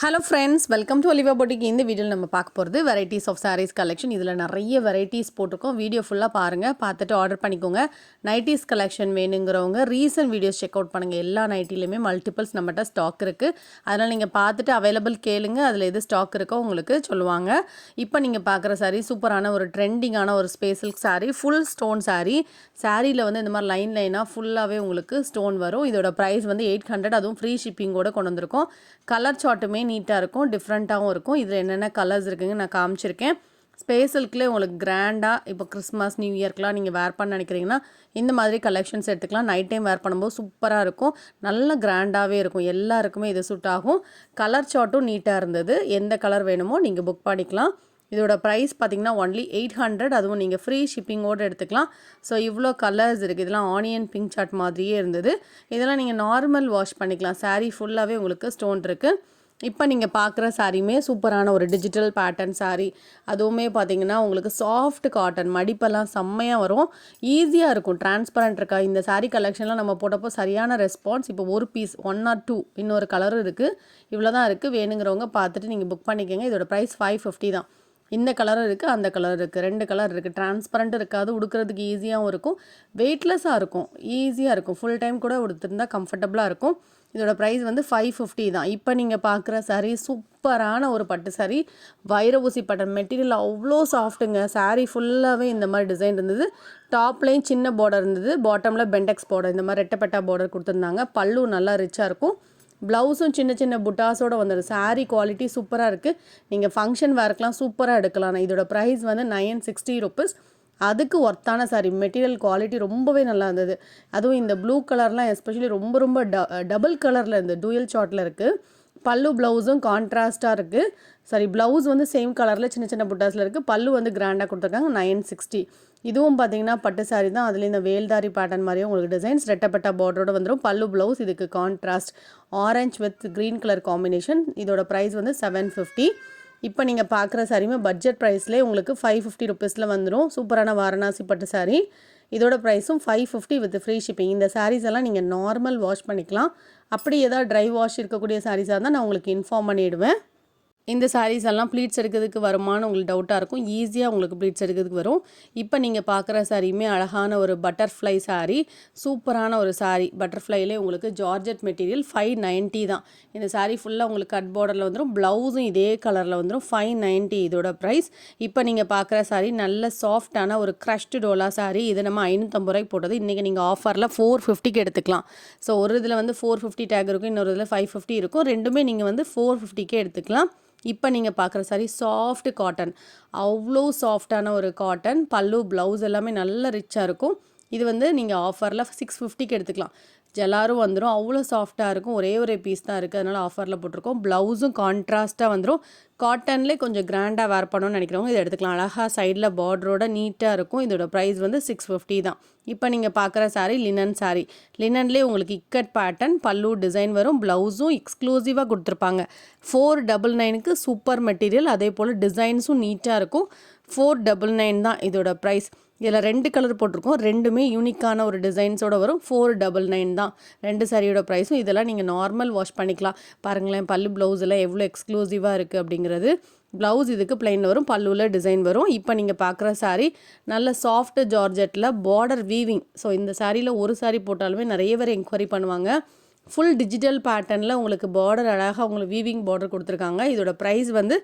Hello friends, welcome to Oliva boutique. இந்த வீடியோவில் நம்ம பார்க்க போகிறது வெரைட்டிஸ் ஆஃப் சாரீஸ் கலெக்ஷன். இதில் நிறைய வெரைட்டிஸ் போட்டிருக்கோம். வீடியோ ஃபுல்லாக பாருங்கள், பார்த்துட்டு ஆர்டர் பண்ணிக்கோங்க. நைட்டிஸ் கலெக்ஷன் வேணுங்கிறவங்க ரீசன்ட் வீடியோஸ் செக் அவுட் பண்ணுங்கள். எல்லா நைட்டிலையுமே மல்டிபிள்ஸ் நம்மகிட்ட ஸ்டாக் இருக்குது. அதனால் நீங்கள் பார்த்துட்டு அவைலபிள் கேளுங்க, அதில் எது ஸ்டாக் இருக்கோ உங்களுக்கு சொல்லுவாங்க. இப்போ நீங்கள் பார்க்குற சாரீ சூப்பரான ஒரு ட்ரெண்டிங்கான ஒரு ஸ்பேசில் சாரீ, ஃபுல் ஸ்டோன் சாரீ. சாரியில் வந்து இந்த மாதிரி லைன் லைனாக ஃபுல்லாகவே உங்களுக்கு ஸ்டோன் வரும். இதோட ப்ரைஸ் வந்து 800, அதுவும் ஃப்ரீ ஷிப்பிங்கோடு கொண்டு வந்திருக்கோம். கலர் சார்ட்டுமே நீட்டாக இருக்கும், டிஃப்ரெண்ட்டாகவும் இருக்கும். இதில் என்னென்ன கலர்ஸ் இருக்குங்க நான் காமிச்சிருக்கேன். ஸ்பேஸலுக்குள்ளே உங்களுக்கு கிராண்டாக இப்போ கிறிஸ்மஸ் நியூ இயர்க்கெலாம் நீங்கள் வேர் பண்ண நினைக்கிறீங்கன்னா இந்த மாதிரி கலெக்ஷன்ஸ் எடுத்துக்கலாம். நைட் டைம் வேர் பண்ணும்போது சூப்பராக இருக்கும், நல்ல கிராண்டாகவே இருக்கும். எல்லாருக்குமே இது சூட் ஆகும். கலர் சார்ட்டும் நீட்டாக இருந்தது. எந்த கலர் வேணுமோ நீங்கள் புக் பண்ணிக்கலாம். இதோட ப்ரைஸ் பார்த்திங்கன்னா ஒன்லி 800, அதுவும் நீங்கள் ஃப்ரீ ஷிப்பிங்கோடு எடுத்துக்கலாம். ஸோ இவ்வளோ கலர்ஸ் இருக்குது. இதெல்லாம் ஆனியன் பிங்க் சார்ட் மாதிரியே இருந்தது. இதெல்லாம் நீங்கள் நார்மல் வாஷ் பண்ணிக்கலாம். சாரீ ஃபுல்லாகவே உங்களுக்கு ஸ்டோன் இருக்குது. இப்போ நீங்கள் பார்க்குற சாரியுமே சூப்பரான ஒரு டிஜிட்டல் பேட்டர்ன் சாரீ. அதுவுமே பார்த்திங்கன்னா உங்களுக்கு சாஃப்ட் காட்டன், மடிப்பெல்லாம் செம்மையாக வரும், ஈஸியாக இருக்கும். டிரான்ஸ்பரண்ட் இருக்கா இந்த சாரீ கலெக்ஷன்லாம் நம்ம போட்டப்போ சரியான ரெஸ்பான்ஸ். இப்போ ஒரு பீஸ் 1 or 2 இன்னொரு கலரும் இருக்குது. இவ்வளோ தான் இருக்குது. வேணுங்கிறவங்க பார்த்துட்டு நீங்கள் புக் பண்ணிக்கோங்க. இதோட ப்ரைஸ் 550 தான். இந்த கலரும் இருக்குது, அந்த கலர் இருக்குது, 2 கலர் இருக்குது. டிரான்ஸ்பரண்ட் இருக்காது, உடுக்கிறதுக்கு ஈஸியாகவும் இருக்கும், வெயிட்லெஸ்ஸாக இருக்கும், ஈஸியாக இருக்கும். ஃபுல் டைம் கூட உடுத்திருந்தால் கம்ஃபர்டபுளாக இருக்கும். இதோட ப்ரைஸ் வந்து 550 தான். இப்போ நீங்கள் பார்க்குற சாரீ சூப்பரான ஒரு பட்டு சாரீ, வைர ஊசி பட்டன் மெட்டீரியல் அவ்வளோ சாஃப்ட்டுங்க. சாரீ ஃபுல்லாகவே இந்த மாதிரி டிசைன் இருந்தது. டாப்லேயும் சின்ன பார்டர் இருந்தது, பாட்டமில் பென்டெக்ஸ் பார்டர், இந்த மாதிரி ரெட்டப்பட்டா பார்டர் கொடுத்துருந்தாங்க. பல்லு நல்லா ரிச்சாக இருக்கும். ப்ளவுஸும் சின்ன சின்ன புட்டாஸோடு வந்துடும். சாரீ குவாலிட்டி சூப்பராக இருக்குது. நீங்கள் ஃபங்க்ஷன் வேர்க்கெலாம் சூப்பராக எடுக்கலாம். இதோட ப்ரைஸ் வந்து 960 ருபீஸ். அதுக்கு ஒர்த்தான சாரீ. மெட்டீரியல் குவாலிட்டி ரொம்பவே நல்லா இருந்தது. அதுவும் இந்த ப்ளூ கலர்லாம் எஸ்பெஷலி ரொம்ப டபுள் கலரில் இருந்தது, டூயல் ஷார்ட்டில் இருக்குது. பல்லு ப்ளவுஸும் கான்ட்ராஸ்ட்டாக இருக்குது. சாரி, ப்ளவுஸ் வந்து சேம் கலரில் சின்ன சின்ன புட்டாஸில் இருக்குது. பல்லு வந்து கிராண்டாக கொடுத்துருக்காங்க. 960. இதுவும் பார்த்தீங்கன்னா பட்டு சாரீ தான். அதில் இந்த வேல்தாரி பேட்டர்ன் மாதிரியும் உங்களுக்கு டிசைன்ஸ் ரெட்டப்பட்டா பார்டரோடு வந்துடும். பல்லு ப்ளவுஸ் இதுக்கு contrast orange with green colour combination. இதோட ப்ரைஸ் வந்து 750. இப்போ நீங்கள் பார்க்குற சாரியுமே பட்ஜெட் ப்ரைஸ்லேயே உங்களுக்கு 550 ருபீஸில் வந்துடும். சூப்பரான வாரணாசி பட்டு சாரீ. இதோட ப்ரைஸும் 550 வித் ஃப்ரீ ஷிப்பிங். இந்த சாரீஸ் எல்லாம் நீங்கள் நார்மல் வாஷ் பண்ணிக்கலாம். அப்படி ஏதாவது ட்ரை வாஷ் இருக்கக்கூடிய சாரீஸாக இருந்தால் நான் உங்களுக்கு இன்ஃபார்ம் பண்ணிவிடுவேன். இந்த சாரீஸ் எல்லாம் ப்ளீட்ஸ் எடுக்கிறதுக்கு வருமானு உங்களுக்கு டவுட்டாக இருக்கும். ஈஸியாக உங்களுக்கு ப்ளீட்ஸ் எடுக்கிறதுக்கு வரும். இப்போ நீங்கள் பார்க்குற சாரியுமே அழகான ஒரு பட்டர்ஃப்ளை சாரீ, சூப்பரான ஒரு சாரீ. பட்டர்ஃப்ளைலே உங்களுக்கு ஜார்ஜெட் மெட்டீரியல். 590 தான். இந்த சாரீ ஃபுல்லாக உங்களுக்கு கட் பார்டரில் வந்துடும். ப்ளவுஸும் இதே கலரில் வந்துடும். 590 இதோட ப்ரைஸ். இப்போ நீங்கள் பார்க்குற சாரீ நல்ல சாஃப்டான ஒரு க்ரஷ்டு டோலா சாரீ. இது நம்ம 550 ரூபாய்க்கு போட்டது. இன்றைக்கி நீங்கள் ஆஃபரில் 450க்கு எடுத்துக்கலாம். ஸோ ஒரு இதில் வந்து 450 டேக் இருக்கும், இன்னொரு இதில் 550 இருக்கும். ரெண்டுமே நீங்கள் வந்து 450க்கே எடுத்துக்கலாம். இப்போ நீங்கள் பார்க்குற சாரீ சாஃப்ட் காட்டன், அவ்வளோ சாஃப்டான ஒரு காட்டன். பல்லு ப்ளவுஸ் எல்லாமே நல்ல ரிச்சாக இருக்கும். இது வந்து நீங்கள் ஆஃபரில் 650க்கு எடுத்துக்கலாம். ஜலாரும் வந்துடும், அவ்வளோ சாஃப்டாக இருக்கும். ஒரே பீஸ் தான் இருக்குது, அதனால் ஆஃபரில் போட்டிருக்கோம். ப்ளவுஸும் கான்ட்ராஸ்ட்டாக வந்துடும். காட்டன்லேயே கொஞ்சம் கிராண்டாக வேர் பண்ணணும்னு நினைக்கிறவங்க இதை எடுத்துக்கலாம். அழகாக சைடில் பார்டரோட நீட்டாக இருக்கும். இதோட ப்ரைஸ் வந்து 650 தான். இப்போ நீங்கள் பார்க்குற சாரீ லினன் சாரீ. லினன்லேயே உங்களுக்கு இக்கட் பேட்டர்ன், பல்லு டிசைன் வரும். ப்ளவுஸும் எக்ஸ்க்ளூசிவாக கொடுத்துருப்பாங்க. 499க்கு சூப்பர் மெட்டீரியல். அதே போல் டிசைன்ஸும் நீட்டாக இருக்கும். 499 தான் இதோட ப்ரைஸ். இதில் 2 கலர் போட்டிருக்கோம். ரெண்டுமே யூனிக்கான ஒரு டிசைன்ஸோடு வரும். 499 தான் 2 சாரியோட ப்ரைஸும். இதெல்லாம் நீங்கள் நார்மல் வாஷ் பண்ணிக்கலாம். பாருங்களேன், பல்லு ப்ளவுஸ் எல்லாம் எவ்வளோ எக்ஸ்க்ளூசிவாக இருக்குது அப்படிங்கிறது. ப்ளவுஸ் இதுக்கு பிளைன் வரும், பல்லுவில் டிசைன் வரும். இப்போ நீங்கள் பார்க்குற சாரீ நல்ல சாஃப்ட் ஜார்ஜெட்டில் பார்டர் வீவிங். ஸோ இந்த சாரியில் ஒரு சாரீ போட்டாலுமே நிறைய பேர் என்கொயரி பண்ணுவாங்க. ஃபுல் டிஜிட்டல் பேட்டர்னில் உங்களுக்கு பார்டர் அழகாக உங்களுக்கு வீவிங் பார்டர் கொடுத்துருக்காங்க. இதோட ப்ரைஸ் வந்து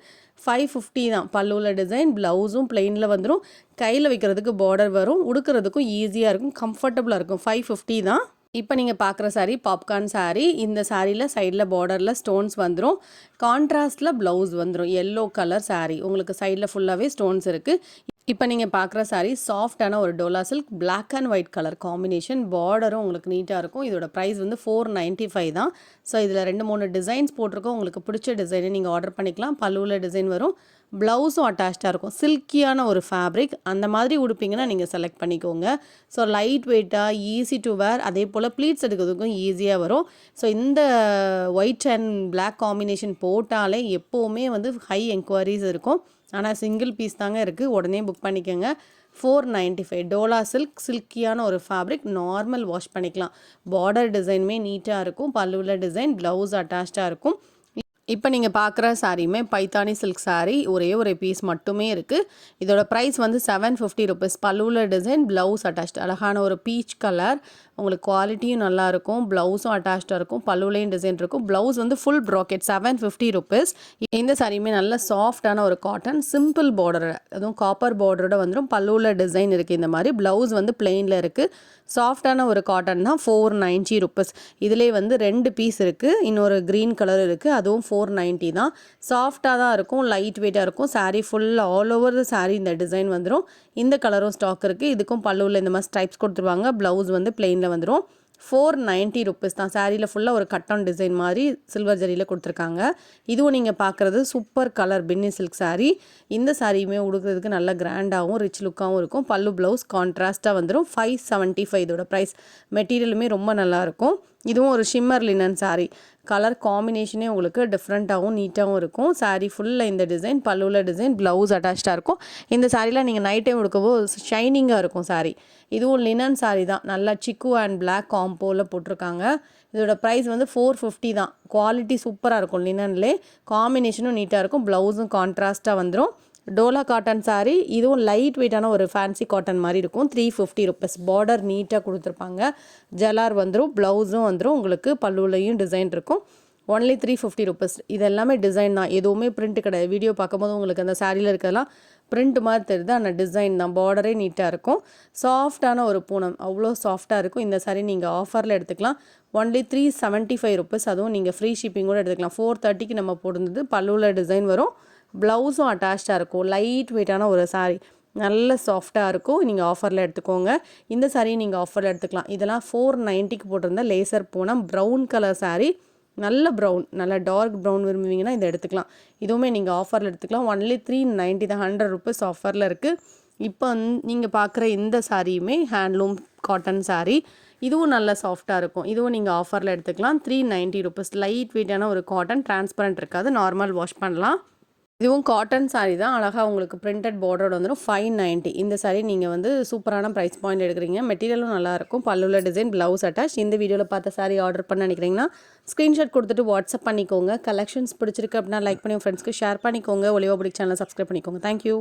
550 தான். பல்லுவில் டிசைன், ப்ளவுஸும் பிளெயினில் வந்துடும். கையில் வைக்கிறதுக்கு பார்டர் வரும், உடுக்கிறதுக்கும் ஈஸியாக இருக்கும், கம்ஃபர்டபுளாக இருக்கும். 550 தான். இப்போ நீங்கள் பார்க்குற சாரீ பாப்கார்ன் சாரீ. இந்த சாரியில் சைடில் பார்டரில் ஸ்டோன்ஸ் வந்துடும். கான்ட்ராஸ்டில் ப்ளவுஸ் வந்துடும். Yellow colour sari. உங்களுக்கு சைடில் ஃபுல்லாகவே ஸ்டோன்ஸ் இருக்குது. இப்போ நீங்கள் பார்க்குற சாரீ சாஃப்டான ஒரு Dola silk, black and white colour combination. பார்டரும் உங்களுக்கு நீட்டாக இருக்கும். இதோட ப்ரைஸ் வந்து 495 தான். ஸோ இதில் 2-3 டிசைன்ஸ் போட்டிருக்கோம். உங்களுக்கு பிடிச்ச டிசைனை நீங்கள் ஆர்டர் பண்ணிக்கலாம். பல்லுவில் டிசைன் வரும், ப்ளவுஸும் அட்டாச்சாக இருக்கும். சில்கியான ஒரு ஃபேப்ரிக். அந்த மாதிரி உடுப்பீங்கன்னா நீங்கள் செலக்ட் பண்ணிக்கோங்க. ஸோ லைட் வெயிட்டாக, ஈஸி டு வேர், அதே போல் ப்ளீட்ஸ் எடுக்கிறதுக்கும் ஈஸியாக வரும். ஸோ இந்த ஒயிட் அண்ட் பிளாக் காம்பினேஷன் போட்டாலே எப்போவுமே வந்து ஹை என்கொயரிஸ் இருக்கும். ஆனால் சிங்கிள் பீஸ் தாங்க இருக்குது, உடனே புக் பண்ணிக்கோங்க. 495 டோலா சில்க், சில்கியான ஒரு ஃபேப்ரிக். நார்மல் வாஷ் பண்ணிக்கலாம். பார்டர் டிசைனுமே நீட்டாக இருக்கும். பல்லுவில் டிசைன், ப்ளவுஸ் அட்டாச்சாக இருக்கும். இப்போ நீங்கள் பார்க்குற சாரியுமே பைத்தானி சில்க் சாரீ ஒரே ஒரு பீஸ் மட்டுமே இருக்குது. இதோட ப்ரைஸ் வந்து 750 ருபீஸ். பல்லுவில் டிசைன், ப்ளவுஸ் அட்டாச்ட். அழகான ஒரு பீச் கலர். உங்களுக்கு குவாலிட்டியும் நல்லாயிருக்கும். ப்ளவுஸும் அட்டாச்சாக இருக்கும். பல்லுலையும் டிசைன் இருக்கும். ப்ளவுஸ் வந்து ஃபுல் ப்ராக்கெட் 750 ருபீஸ். இந்த சாரியுமே நல்ல சாஃப்டான ஒரு காட்டன், சிம்பிள் பார்டர், அதுவும் காப்பர் பார்டரோட வந்துடும். பல்லுவில் டிசைன் இருக்குது. இந்த மாதிரி ப்ளவுஸ் வந்து பிளெயினில் இருக்குது. சாஃப்டான ஒரு காட்டன் தான். 490 ருபீஸ். இதிலே வந்து 2 பீஸ் இருக்குது. இன்னொரு க்ரீன் கலர் இருக்குது. அதுவும் 490 தான். சாஃப்டாக தான் இருக்கும். லைட் வெயிட்டாக இருக்கும். சாரீ ஃபுல்லாக ஆல் ஓவர் த சாரீ இந்த டிசைன் வந்துடும். இந்த கலரும் ஸ்டாக் இருக்குது. இதுக்கும் பல்லுவில் இந்த மாதிரி ஸ்ட்ரைப்ஸ் கொடுத்துருவாங்க. ப்ளவுஸ் வந்து பிளெயினில் வந்துடும். 490 ருபீஸ் தான். சாரியில் ஃபுல்லாக ஒரு கட்டன் டிசைன் மாதிரி சில்வர் ஜரியில் கொடுத்துருக்காங்க. இதுவும் நீங்கள் பார்க்குறது சூப்பர் கலர் பின்னி சில்க் சாரீ. இந்த சாரியுமே உடுக்கிறதுக்கு நல்ல கிராண்டாகவும் ரிச் லுக்காகவும் இருக்கும். பல்லு ப்ளவுஸ் கான்ட்ராஸ்ட்டாக வந்துடும். 575 இதோட ப்ரைஸ். மெட்டீரியலுமே ரொம்ப நல்லாயிருக்கும். இதுவும் ஒரு ஷிம்மர் லினன் சாரீ. கலர் காம்பினேஷனே உங்களுக்கு டிஃப்ரெண்ட்டாகவும் நீட்டாகவும் இருக்கும். சாரீ ஃபுல்லாக இந்த டிசைன், பல்லுவில் டிசைன், ப்ளவுஸ் அட்டாச்சாக இருக்கும். இந்த சாரீலாம் நீங்கள் நைட் டைம் உடுக்கும்போது ஷைனிங்காக இருக்கும் சாரீ. இதுவும் லினன் சாரீ தான். நல்லா சிக்கு அண்ட் பிளாக் காம்போவில் போட்டிருக்காங்க. இதோட ப்ரைஸ் வந்து 450 தான். குவாலிட்டி சூப்பராக இருக்கும். லினன்லே காம்பினேஷனும் நீட்டாக இருக்கும். ப்ளவுஸும் கான்ட்ராஸ்ட்டாக வந்துடும். டோலா காட்டன் சாரீ. இதுவும் லைட் வெயிட்டான ஒரு ஃபேன்சி காட்டன் மாதிரி இருக்கும். 350 ருபீஸ். பார்டர் நீட்டாக கொடுத்துருப்பாங்க. ஜலார் வந்துடும். ப்ளவுஸும் வந்துடும். உங்களுக்கு பல்லுலையும் டிசைன் இருக்கும். Only 350 rupees. இது எல்லாமே டிசைன் தான். எதுவுமே பிரிண்ட் கிடையாது. வீடியோ பார்க்கும்போது உங்களுக்கு அந்த சாரியில் இருக்கிறதெல்லாம் பிரிண்ட் மாதிரி தெரியுது. அந்த டிசைன் தான். பார்டரே நீட்டாக இருக்கும். சாஃப்டான ஒரு பூனம். அவ்வளோ சாஃப்டாக இருக்கும். இந்த சாரீ நீங்கள் ஆஃபரில் எடுத்துக்கலாம். Only 375 rupees. அதுவும் நீங்கள் ஃப்ரீ ஷிப்பிங் கூட எடுத்துக்கலாம். 430க்கு நம்ம போடுறது. பல்லுவில் டிசைன் வரும். ப்ளவுஸும் அட்டாச்சாக இருக்கும். லைட் வெயிட்டான ஒரு சாரீ. நல்ல சாஃப்டாக இருக்கும். நீங்கள் ஆஃபரில் எடுத்துக்கோங்க. இந்த சாரீ நீங்கள் ஆஃபரில் எடுத்துக்கலாம். இதெல்லாம் 490க்கு போட்டிருந்த laser Poonam brown colour sari. நல்ல ப்ரௌன், நல்ல டார்க் ப்ரௌன் விரும்புவீங்கன்னா இதை எடுத்துக்கலாம். இதுவுமே நீங்கள் ஆஃபரில் எடுத்துக்கலாம். ஒன்லி 390 தான். 100 ருபீஸ் ஆஃபரில் இருக்குது. இப்போ நீங்கள் பார்க்குற இந்த சாரியுமே ஹேண்ட்லூம் காட்டன் சாரீ. இதுவும் நல்ல சாஃப்டாக இருக்கும். இதுவும் நீங்கள் ஆஃபரில் எடுத்துக்கலாம். 390 ருபீஸ். லைட் வெயிட்டான ஒரு காட்டன், டிரான்ஸ்பரண்ட் இருக்காது. நார்மல் வாஷ் பண்ணலாம். இதுவும் காட்டன் சாரீ தான். அழகாக உங்களுக்கு பிரிண்டட் பார்டரோட வந்துடும். 590. இந்த சாரீ நீங்கள் வந்து சூப்பரான ப்ரைஸ் பாயிண்ட் எடுக்கிறீங்க. மெட்டீரியலும் நல்லாயிருக்கும். பல்லுவில் டிசைன், ப்ளவுஸ் அட்டாச். இந்த வீடியோவில் பார்த்த சாரீ ஆர்டர் பண்ண நினைக்கிறீங்கன்னா ஸ்க்ரீன்ஷாட் கொடுத்துட்டு வாட்ஸ்அப் பண்ணிக்கோங்க. கலெக்ஷன்ஸ் பிடிச்சிருக்கு அப்படின்னா லைக் பண்ணி உங்கள் ஃப்ரெண்ட்ஸ்க்கு ஷேர் பண்ணிக்கோங்க. ஒலிவா புடிக் சேனலை சப்ஸ்கிரைப் பண்ணிக்கோங்க. தேங்க்யூ.